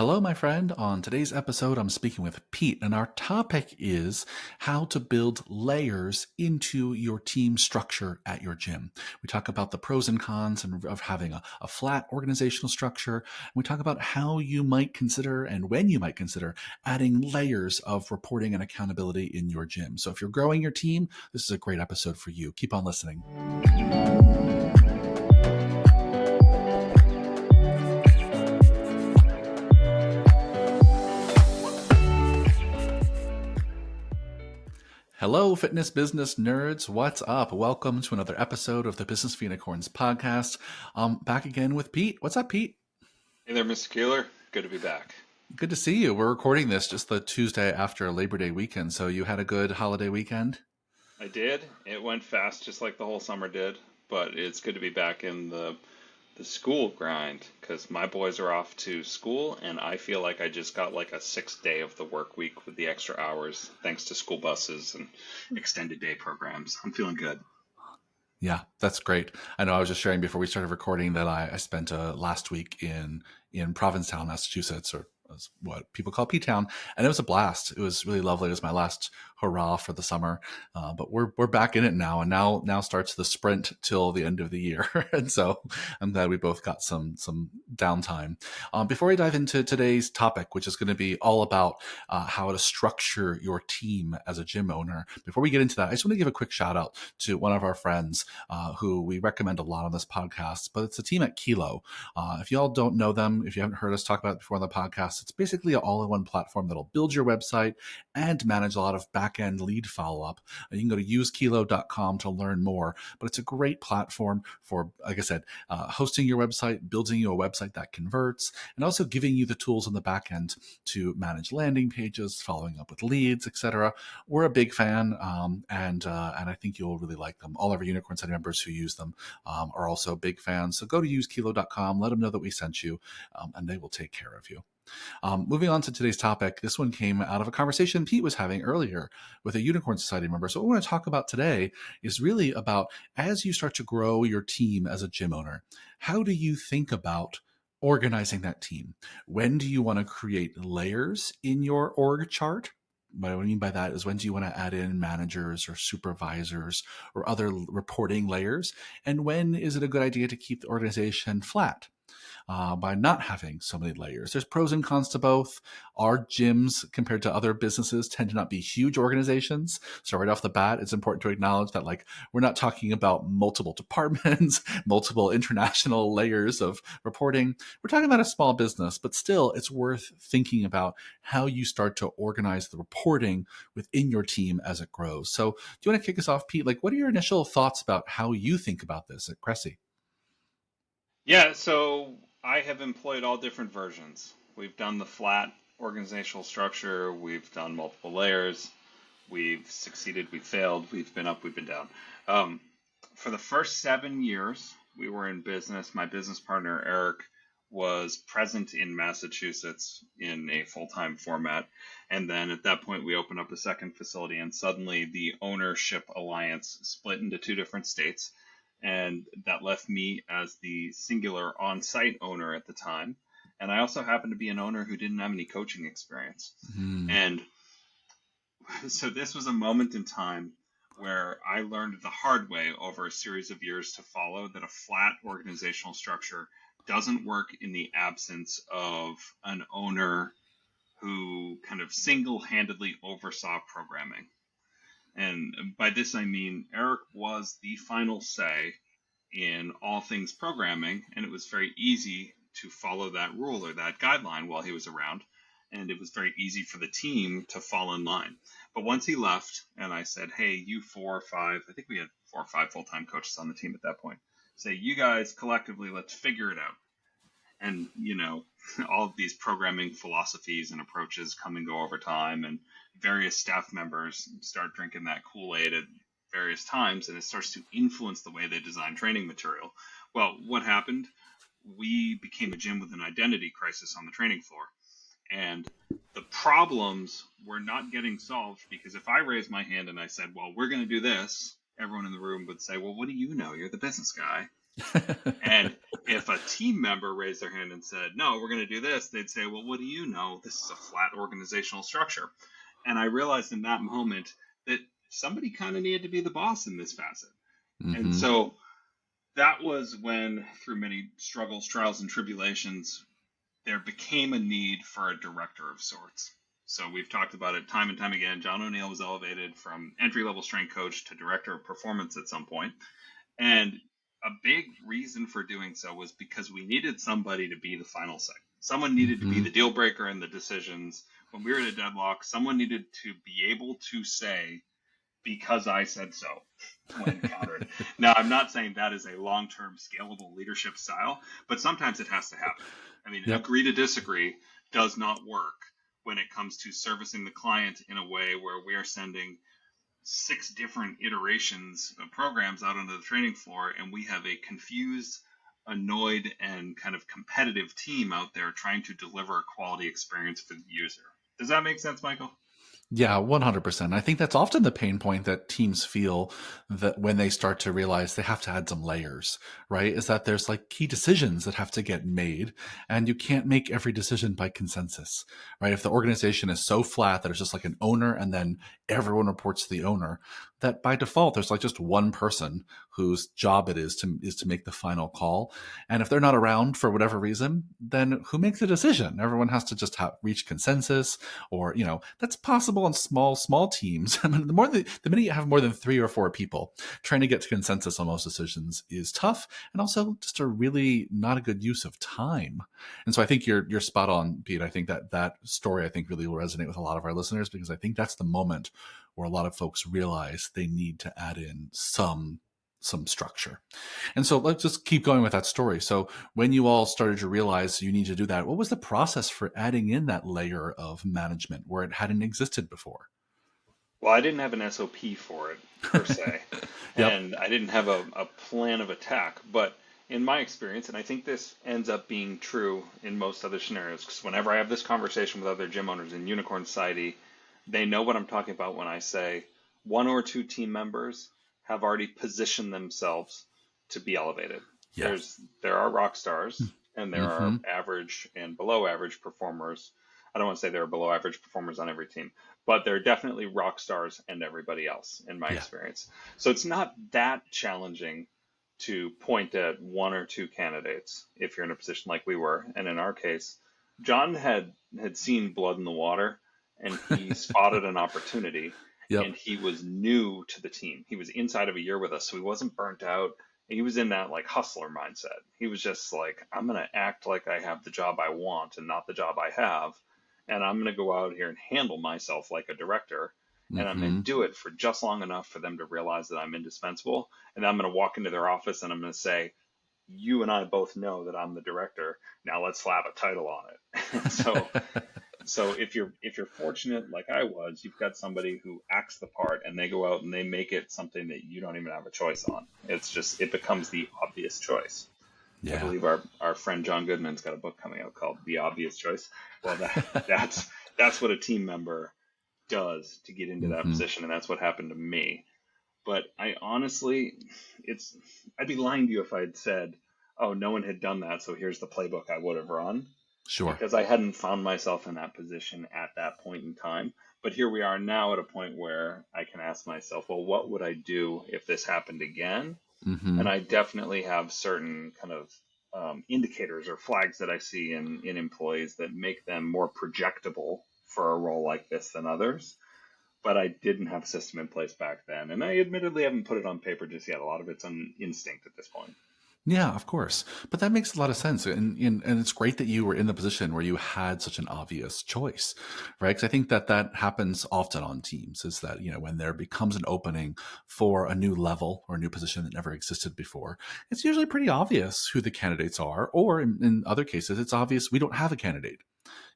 Hello, my friend. On today's episode, I'm speaking with Pete, and our topic is how to build layers into your team structure at your gym. We talk about the pros and cons of having a flat organizational structure. And we talk about how you might consider and when you might consider adding layers of reporting and accountability in your gym. So if you're growing your team, this is a great episode for you. Keep on listening. Hello, fitness business nerds. What's up? Welcome to another episode of the Business for Unicorns podcast. Back again with Pete. What's up, Pete? Hey there, Mr. Keeler. Good to be back. Good to see you. We're recording this just the Tuesday after Labor Day weekend. So you had a good holiday weekend? I did. It went fast, just like the whole summer did. But it's good to be back in the school grind because my boys are off to school, and I feel like I just got like a 6th day of the work week with the extra hours, thanks to school buses and extended day programs. I'm feeling good. Yeah, that's great. I know I was just sharing before we started recording that I spent last week in Provincetown, Massachusetts, or what people call P-Town, and it was a blast. It was really lovely. It was my last hurrah for the summer, but we're back in it now, and now starts the sprint till the end of the year. And so I'm glad we both got some downtime. Before we dive into today's topic, which is going to be all about how to structure your team as a gym owner, before we get into that, I just want to give a quick shout out to one of our friends who we recommend a lot on this podcast, but it's a team at Kilo. If y'all don't know them, if you haven't heard us talk about it before on the podcast, it's basically an all-in-one platform that'll build your website and manage a lot of back-end lead follow-up. You can go to usekilo.com to learn more, but it's a great platform for, like I said, hosting your website, building you a website that converts, and also giving you the tools on the back end to manage landing pages, following up with leads, etc. We're a big fan, and I think you'll really like them. All of our Unicorn Study members who use them are also big fans. So go to usekilo.com, let them know that we sent you, and they will take care of you. Moving on to today's topic, this one came out of a conversation Pete was having earlier with a Unicorn Society member. So what we want to talk about today is really about, as you start to grow your team as a gym owner, how do you think about organizing that team? When do you want to create layers in your org chart? What I mean by that is, when do you want to add in managers or supervisors or other reporting layers? And when is it a good idea to keep the organization flat? By not having so many layers. There's pros and cons to both. Our gyms, compared to other businesses, tend to not be huge organizations. So right off the bat, it's important to acknowledge that, like, we're not talking about multiple departments, multiple international layers of reporting. We're talking about a small business, but still, it's worth thinking about how you start to organize the reporting within your team as it grows. So do you want to kick us off, Pete? Like, what are your initial thoughts about how you think about this at Cressy? Yeah, so I have employed all different versions. We've done the flat organizational structure, we've done multiple layers, we've succeeded, we've failed, we've been up, we've been down. Um, for the first 7 years we were in business, my business partner Eric was present in Massachusetts in a full-time format. And then at that point, we opened up a second facility, and suddenly the ownership alliance split into 2 different states. And that left me as the singular on-site owner at the time. And I also happened to be an owner who didn't have any coaching experience. And so this was a moment in time where I learned the hard way over a series of years to follow that a flat organizational structure doesn't work in the absence of an owner who kind of single-handedly oversaw programming. And by this I mean Eric was the final say in all things programming, and it was very easy to follow that rule or that guideline while he was around, and it was very easy for the team to fall in line. But once he left, and I said, hey, you 4 or 5, I think we had 4 or 5 full-time coaches on the team at that point, say, you guys collectively, let's figure it out. And, all of these programming philosophies and approaches come and go over time, and various staff members start drinking that Kool-Aid at various times, and it starts to influence the way they design training material. Well, what happened? We became a gym with an identity crisis on the training floor. And the problems were not getting solved because if I raised my hand and I said, well, we're going to do this, everyone in the room would say, well, what do you know? You're the business guy. And if a team member raised their hand and said, no, we're going to do this, they'd say, well, what do you know? This is a flat organizational structure. And I realized in that moment that somebody kind of needed to be the boss in this facet. And Hmm. so that was when, through many struggles, trials, and tribulations, there became a need for a director of sorts. So we've talked about it time and time again. John O'Neill was elevated from entry level strength coach to director of performance at some point. And a big reason for doing so was because we needed somebody to be the final say. Someone needed to be Hmm. the deal breaker in the decisions. When we were at a deadlock, someone needed to be able to say, because I said so, when countered. Now, I'm not saying that is a long term scalable leadership style, but sometimes it has to happen. I mean, Yep. agree to disagree does not work when it comes to servicing the client in a way where we are sending 6 different iterations of programs out onto the training floor, and we have a confused, annoyed, and kind of competitive team out there trying to deliver a quality experience for the user. Does that make sense, Michael? Yeah, 100%. I think that's often the pain point that teams feel that when they start to realize they have to add some layers, right? Is that there's like key decisions that have to get made, and you can't make every decision by consensus, right? If the organization is so flat that it's just like an owner and then everyone reports to the owner, that by default there's like just one person whose job it is to make the final call. And if they're not around for whatever reason, then who makes the decision? Everyone has to just reach consensus, or that's possible in small teams. I mean, the minute you have more than 3 or 4 people, trying to get to consensus on most decisions is tough, and also just a really not a good use of time. And so I think you're spot on, Pete. I think that story, I think, really will resonate with a lot of our listeners, because I think that's the moment where a lot of folks realize they need to add in some structure. And so let's just keep going with that story. So when you all started to realize you need to do that, what was the process for adding in that layer of management where it hadn't existed before? Well, I didn't have an SOP for it per se, Yep. and I didn't have a plan of attack. But in my experience, and I think this ends up being true in most other scenarios, because whenever I have this conversation with other gym owners in Unicorn Society, they know what I'm talking about when I say 1 or 2 team members have already positioned themselves to be elevated. Yeah. There are rock stars and there are Mm-hmm. average and below average performers. I don't want to say there are below average performers on every team, but there are definitely rock stars and everybody else in my Yeah. experience. So it's not that challenging to point at 1 or 2 candidates if you're in a position like we were. And in our case, John had seen blood in the water and he spotted an opportunity, and Yep. he was new to the team. He was inside of a year with us, so he wasn't burnt out. He was in that like hustler mindset. He was just like, I'm gonna act like I have the job I want and not the job I have, and I'm gonna go out here and handle myself like a director, and I'm gonna Mm-hmm. do it for just long enough for them to realize that I'm indispensable. And I'm gonna walk into their office and I'm gonna say, you and I both know that I'm the director. Now let's slap a title on it. So if you're fortunate like I was, you've got somebody who acts the part and they go out and they make it something that you don't even have a choice on. It's just it becomes the obvious choice. I Yeah. believe our friend John Goodman's got a book coming out called The Obvious Choice. Well, that's what a team member does to get into that Mm-hmm. position, and that's what happened to me. But I honestly, it's I'd be lying to you if I'd said, "Oh, no one had done that, so here's the playbook I would have run," Sure. because I hadn't found myself in that position at that point in time. But here we are now at a point where I can ask myself, well, what would I do if this happened again? Mm-hmm. And I definitely have certain kind of indicators or flags that I see in employees that make them more projectable for a role like this than others. But I didn't have a system in place back then, and I admittedly haven't put it on paper just yet. A lot of it's on instinct at this point. Yeah, of course. But that makes a lot of sense. And it's great that you were in the position where you had such an obvious choice, right? Because I think that happens often on teams, is that, when there becomes an opening for a new level or a new position that never existed before, it's usually pretty obvious who the candidates are. Or in other cases, it's obvious we don't have a candidate.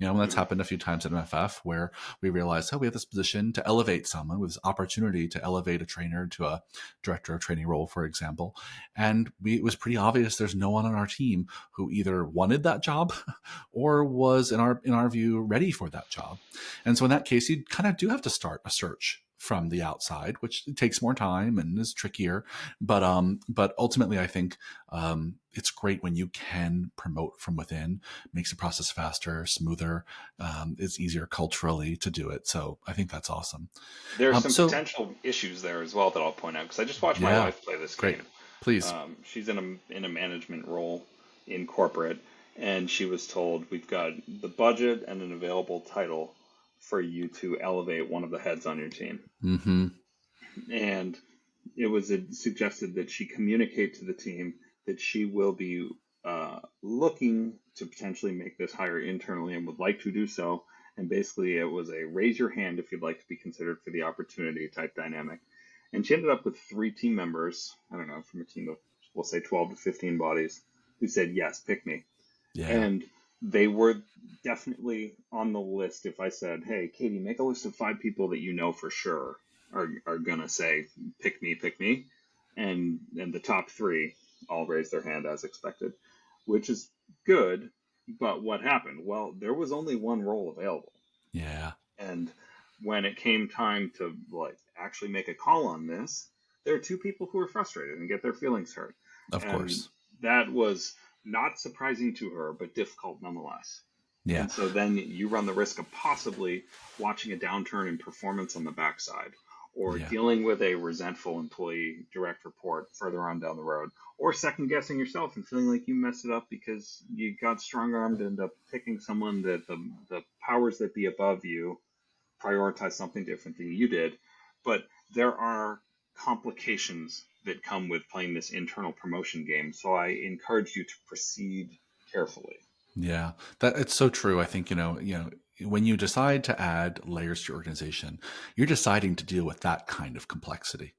And that's Mm-hmm. happened a few times at MFF, where we realized, oh, we have this position to elevate someone, with this opportunity to elevate a trainer to a director of training role, for example. And it was pretty obvious there's no one on our team who either wanted that job or was, in our view, ready for that job. And so in that case, you kind of do have to start a search from the outside, which takes more time and is trickier. But ultimately, I think it's great when you can promote from within. Makes the process faster, smoother. It's easier culturally to do it. So I think that's awesome. There's some So potential issues there as well that I'll point out because I just watched my yeah, wife play this great. game. Please. She's in a management role in corporate, and she was told we've got the budget and an available title for you to elevate one of the heads on your team. Mm-hmm. And it was suggested that she communicate to the team that she will be looking to potentially make this hire internally and would like to do so. And basically, it was a raise your hand if you'd like to be considered for the opportunity type dynamic. And she ended up with 3 team members, I don't know, from a team of, we'll say 12 to 15 bodies, who said, yes, pick me. Yeah. And they were definitely on the list. If I said, hey, Katie, make a list of 5 people that you know for sure are gonna say, pick me, and the top 3 all raised their hand as expected, which is good. But what happened? Well, there was only one role available, Yeah. and when it came time to like actually make a call on this, there are 2 people who were frustrated and get their feelings hurt, Of and course. that was not surprising to her, but difficult nonetheless. Yeah. And so then you run the risk of possibly watching a downturn in performance on the backside, or Yeah. dealing with a resentful employee direct report further on down the road, or second guessing yourself and feeling like you messed it up because you got strong armed and ended up picking someone that the powers that be above you prioritize something different than you did. But there are complications that come with playing this internal promotion game. So I encourage you to proceed carefully. Yeah, that it's so true. I think, when you decide to add layers to your organization, you're deciding to deal with that kind of complexity.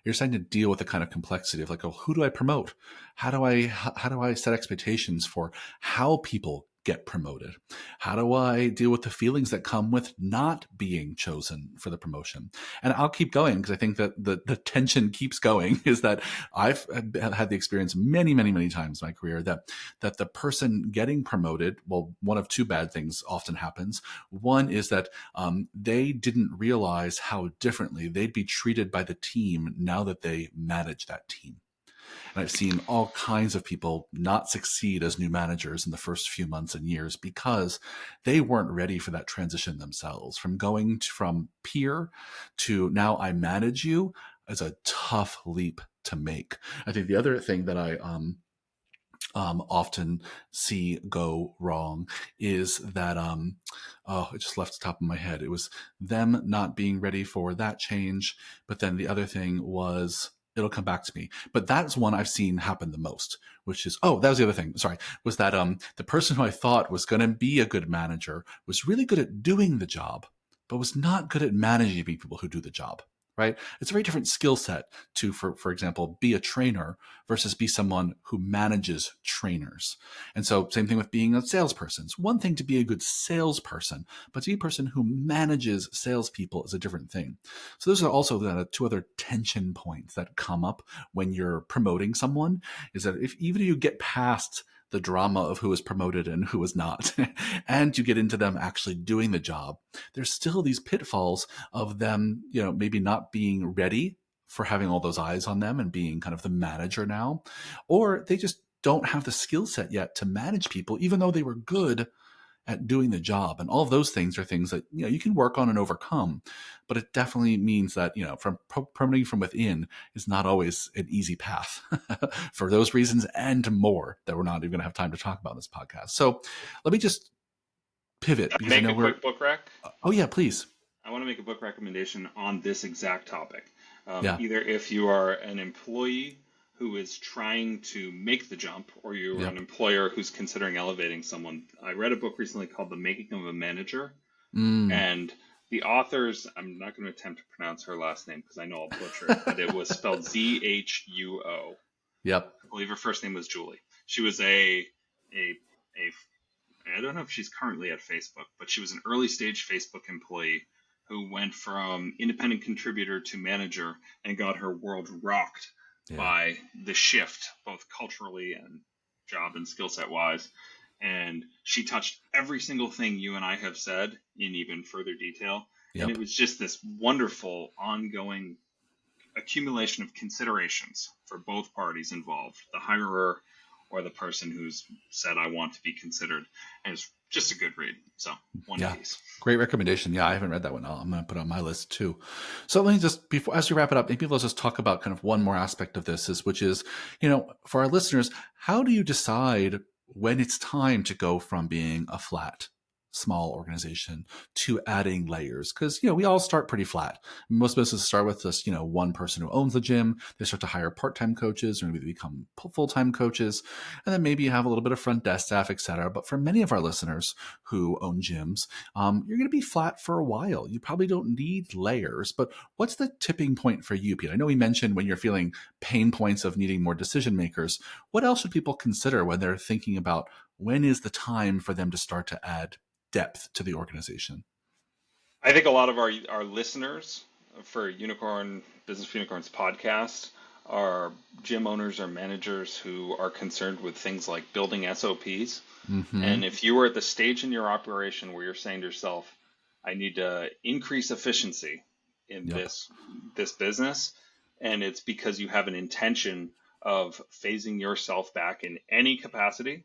You're starting to deal with the kind of complexity of like, oh, who do I promote? How do I set expectations for how people get promoted? How do I deal with the feelings that come with not being chosen for the promotion? And I'll keep going because I think that the tension keeps going is that I've had the experience many, many, many times in my career that the person getting promoted, well, one of 2 bad things often happens. One is that they didn't realize how differently they'd be treated by the team now that they manage that team. And I've seen all kinds of people not succeed as new managers in the first few months and years because they weren't ready for that transition themselves. From peer to now I manage you is a tough leap to make. I think the other thing that I often see go wrong is that oh, it just left the top of my head. It was them not being ready for that change, but then the other thing was it'll come back to me. But that's one I've seen happen the most, which is oh, that was the other thing. Sorry, was that the person who I thought was going to be a good manager was really good at doing the job, but was not good at managing people who do the job. Right? It's a very different skill set to, for example, be a trainer versus be someone who manages trainers. And so same thing with being a salesperson. It's one thing to be a good salesperson, but to be a person who manages salespeople is a different thing. So those are also the 2 other tension points that come up when you're promoting someone is that if even if you get past the drama of who is promoted and who is not, and you get into them actually doing the job, there's still these pitfalls of them, maybe not being ready for having all those eyes on them and being kind of the manager now, or they just don't have the skill set yet to manage people, even though they were good at doing the job. And all of those things are things that you can work on and overcome. But it definitely means that from promoting from within is not always an easy path for those reasons and more that we're not even going to have time to talk about in this podcast. So let me just pivot because I Make know a we're. quick book rec. Oh yeah, please. I want to make a book recommendation on this exact topic. Yeah. Either if you are an employee who is trying to make the jump, or you're an Yep. employer who's considering elevating someone. I read a book recently called The Making of a Manager, Mm. and the authors, I'm not going to attempt to pronounce her last name because I know I'll butcher it, but it was spelled Zhuo. Yep. I believe her first name was Julie. She was a I don't know if she's currently at Facebook, but she was an early stage Facebook employee who went from independent contributor to manager and got her world rocked Yeah. by the shift, both culturally and job and skill set wise. And she touched every single thing you and I have said in even further detail. And Yep. it was just this wonderful ongoing accumulation of considerations for both parties involved, the hirer or the person who's said, I want to be considered. And it's just a good read. So, one Yeah. piece. Great recommendation. Yeah, I haven't read that one. I'm going to put it on my list too. So let me just, before, as we wrap it up, maybe let's just talk about kind of one more aspect of this which is, for our listeners, how do you decide when it's time to go from being a flat, small organization to adding layers? Because, we all start pretty flat. Most businesses start with just, one person who owns the gym. They start to hire part-time coaches, or maybe they become full-time coaches. And then maybe you have a little bit of front desk staff, et cetera. But for many of our listeners who own gyms, you're going to be flat for a while. You probably don't need layers, but what's the tipping point for you, Pete? I know we mentioned when you're feeling pain points of needing more decision makers. What else should people consider when they're thinking about when is the time for them to start to add depth to the organization? I think a lot of our listeners for Business Unicorns podcast are gym owners or managers who are concerned with things like building SOPs. Mm-hmm. And if you are at the stage in your operation where you're saying to yourself, I need to increase efficiency in Yep. this business, and it's because you have an intention of phasing yourself back in any capacity,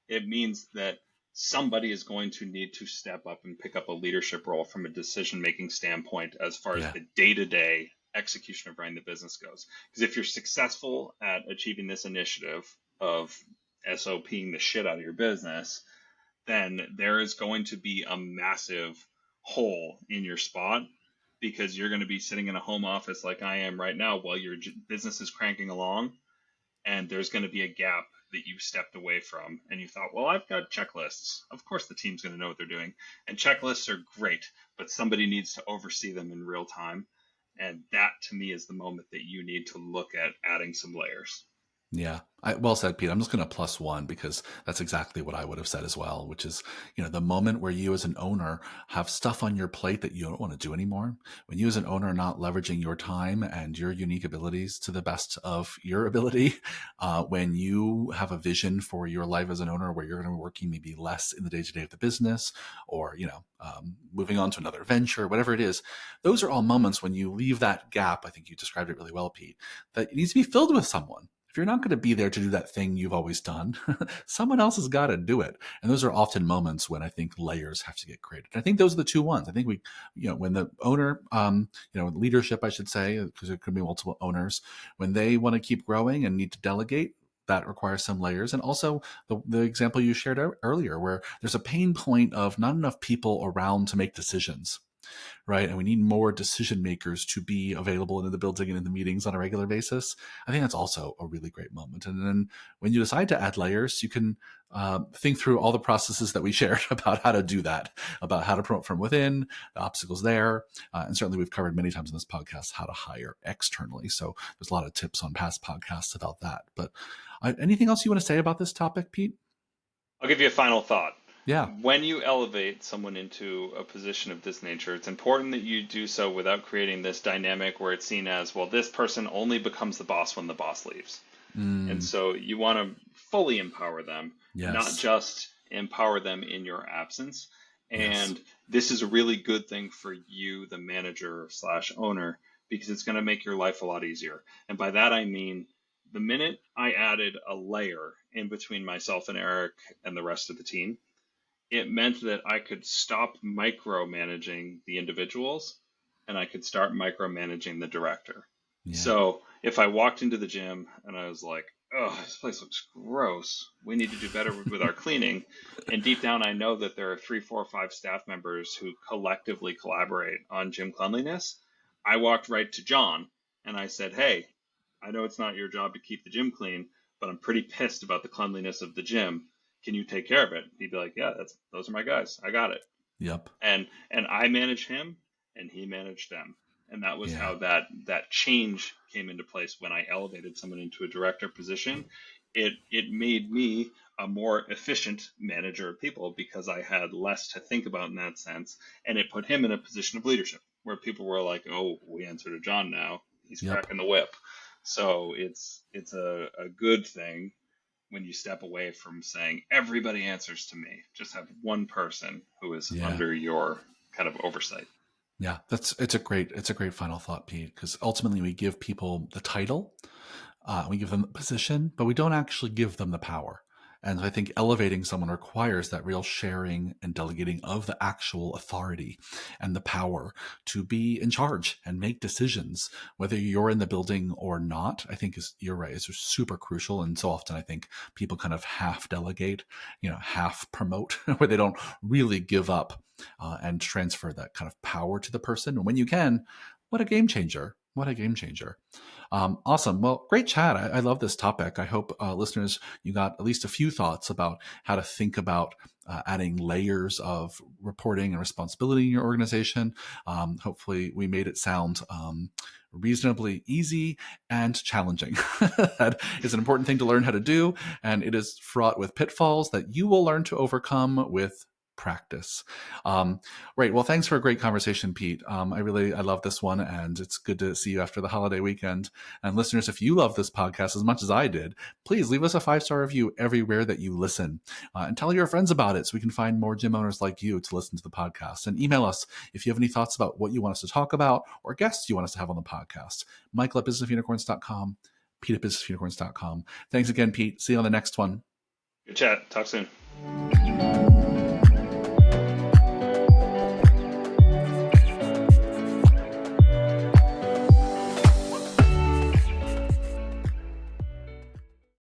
it means that somebody is going to need to step up and pick up a leadership role from a decision making standpoint as far as Yeah. the day to day execution of running the business goes. Because if you're successful at achieving this initiative of SOPing the shit out of your business, then there is going to be a massive hole in your spot because you're going to be sitting in a home office like I am right now while your business is cranking along, and there's going to be a gap that you stepped away from and you thought, well, I've got checklists. Of course the team's going to know what they're doing. And checklists are great, but somebody needs to oversee them in real time. And that to me is the moment that you need to look at adding some layers. Yeah. Well said, Pete. I'm just going to plus one because that's exactly what I would have said as well, which is, the moment where you as an owner have stuff on your plate that you don't want to do anymore, when you as an owner are not leveraging your time and your unique abilities to the best of your ability, when you have a vision for your life as an owner where you're going to be working maybe less in the day to day of the business or, moving on to another venture, whatever it is, those are all moments when you leave that gap. I think you described it really well, Pete, that it needs to be filled with someone. If you're not going to be there to do that thing you've always done, someone else has got to do it. And those are often moments when I think layers have to get created. And I think those are the two ones. I think when the owner, leadership, I should say, because there could be multiple owners, when they want to keep growing and need to delegate, that requires some layers. And also the example you shared earlier, where there's a pain point of not enough people around to make decisions, right? And we need more decision makers to be available in the building and in the meetings on a regular basis. I think that's also a really great moment. And then when you decide to add layers, you can think through all the processes that we shared about how to do that, about how to promote from within, the obstacles there. And certainly we've covered many times in this podcast how to hire externally. So there's a lot of tips on past podcasts about that. But anything else you want to say about this topic, Pete? I'll give you a final thought. Yeah. When you elevate someone into a position of this nature, it's important that you do so without creating this dynamic where it's seen as, well, this person only becomes the boss when the boss leaves. And Mm, so you want to fully empower them, not yes. just empower them in your absence. Yes. And this is a really good thing for you, the manager slash owner, because it's going to make your life a lot easier. And by that, I mean, the minute I added a layer in between myself and Eric and the rest of the team, it meant that I could stop micromanaging the individuals and I could start micromanaging the director. Yeah. So if I walked into the gym and I was like, oh, this place looks gross. We need to do better with our cleaning. And deep down, I know that there are 3, 4, 5 staff members who collectively collaborate on gym cleanliness. I walked right to John and I said, hey, I know it's not your job to keep the gym clean, but I'm pretty pissed about the cleanliness of the gym. Can you take care of it? He'd be like, yeah, those are my guys. I got it. Yep. And I managed him and he managed them. And that was Yeah. how that change came into place when I elevated someone into a director position. It made me a more efficient manager of people because I had less to think about in that sense. And it put him in a position of leadership where people were like, oh, we answer to John now. He's Yep. cracking the whip. So it's a good thing when you step away from saying everybody answers to me. Just have one person who is Yeah. under your kind of oversight. Yeah, it's a great final thought, Pete, because ultimately we give people the title, we give them the position, but we don't actually give them the power. And I think elevating someone requires that real sharing and delegating of the actual authority and the power to be in charge and make decisions, whether you're in the building or not. I think is you're right, is super crucial. And so often I think people kind of half delegate, half promote, where they don't really give up and transfer that kind of power to the person. And when you can, what a game changer! What a game changer! Awesome. Well, great chat. I love this topic. I hope listeners, you got at least a few thoughts about how to think about adding layers of reporting and responsibility in your organization. Hopefully, we made it sound reasonably easy and challenging. That is an important thing to learn how to do, and it is fraught with pitfalls that you will learn to overcome with practice. Right. Well, thanks for a great conversation, Pete. I love this one, and it's good to see you after the holiday weekend. And listeners, if you love this podcast as much as I did, please leave us a 5-star review everywhere that you listen, and tell your friends about it so we can find more gym owners like you to listen to the podcast. And email us if you have any thoughts about what you want us to talk about or guests you want us to have on the podcast. Michael at businessofunicorns.com, Pete at businessofunicorns.com. Thanks again, Pete. See you on the next one. Good chat. Talk soon.